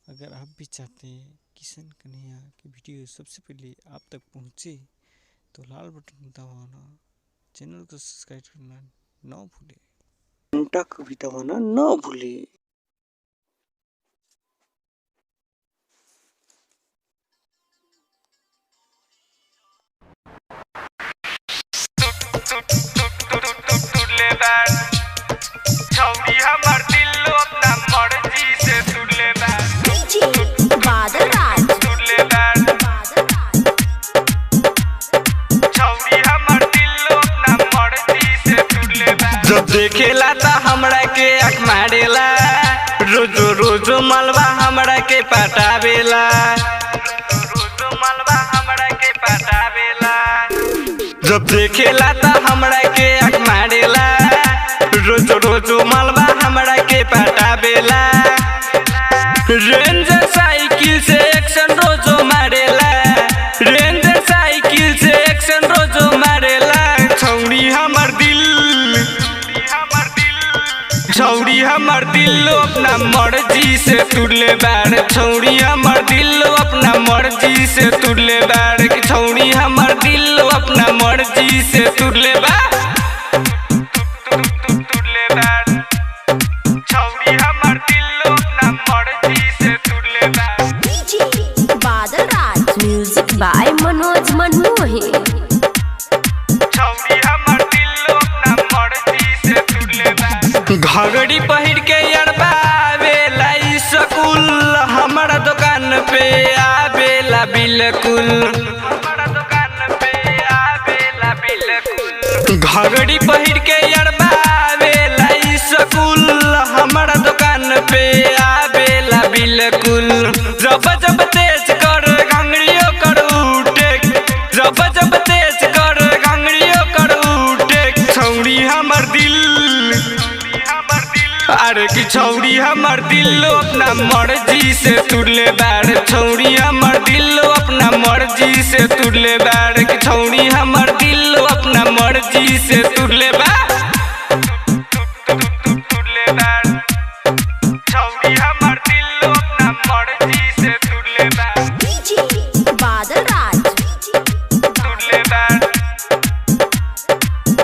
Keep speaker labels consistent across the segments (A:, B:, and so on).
A: अगर आप भी चाहते हैं किशन कन्हैया की वीडियो सबसे पहले आप तक पहुंचे तो लाल बटन दबाना, चैनल को सब्सक्राइब करना ना भूलें, घंटा को भी दबाना ना भूलें।
B: जब देखेला ता हमरा के आँख मारेला, रोजो रोजो मलबा हमरा के पटावेला, रोजो मलबा हमरा के पटावेला। जब देखेला ता हमरा के आँख मारेला, रोजो रोजो मलबा हमरा के पटावेला। रेंजर साइकिल से एक्शन रोजो मारेला, रेंजर साइकिल से एक्शन रोजो मारेला। छौड़ी हमर दिल, छौड़ी हमर दिल अपना मर्जी से तुड़ले बाड़, छौड़ी हमर दिल अपना मर्जी से तुड़ले बाड़, छौड़ी हमर दिल अपना मर्जी से तुड़ले बाड़, तुड़ले बाड़। छौड़ी हमर दिल अपना मर्जी से तुड़ले बाड़।
C: DJ Badal Raj, music by Manoj Manmohi.
B: छौड़ी हमर दिल अपना मर्जी से तुड़ले बाड़। घघड़ी पहिर के अरबा आवेला स्कूल, हमारा दुकान पे आवेला बिल्कुल, हमारा दुकान पे आवेला बिल्कुल। घघड़ी पहिर के अरबा आवेला स्कूल, हमारा दुकान पे आवेला बिल्कुल। जब जब तेज कर घंगड़ियों कर उठे, जब जब तेज कर घंगड़ियों कर उठे। छौड़ी हमर दिल, अरे कि छौड़ी हमर दिल अपना मर्जी से तुड़ले बाड़, छौड़ी हमर दिल अपना मर्जी से तुड़ले बाड़, कि छौड़ी हमर दिल अपना मर्जी से तुड़ले बाड़, तुड़ले बाड़। छौड़ी हमर दिल अपना मर्जी से तुड़ले बाड़।
C: डीजे बादल राज,
B: तुड़ले बाड़।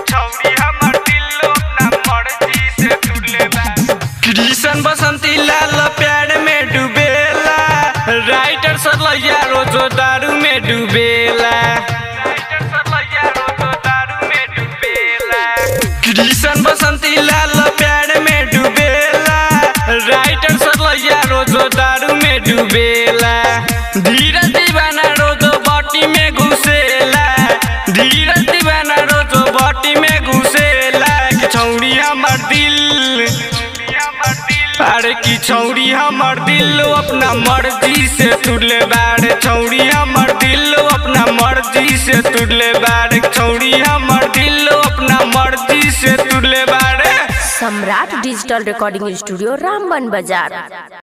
B: छौड़ी हमर दिल अपना मर्जी से तुड़ले बाड़। कृष्ण बसंती लाल प्यार में डूबेला, राइटर सरलैया रोजो दारू में डूबेला, राइटर सरलैया रोजो दारू में डूबेला। कृष्ण बसंती लाल प्यार में डूबेला, राइटर सरलैया रोजो दारू में डूबेला। धीरज दीवाना रोजो बाटी में घुसेला, धीरज दीवाना रोजो बाटी में घुसेला। कि छौड़ी हमर दिल, अरे कि छौड़ी हमर दिल अपना मर्जी से तुड़ले बाड़, छौड़ी हमर दिल अपना मर्जी से तुड़ले बाड़, छौड़ी हमर दिल अपना मर्जी से तुड़ले बाड़।
C: सम्राट डिजिटल रिकॉर्डिंग स्टूडियो, रामबन बाजार।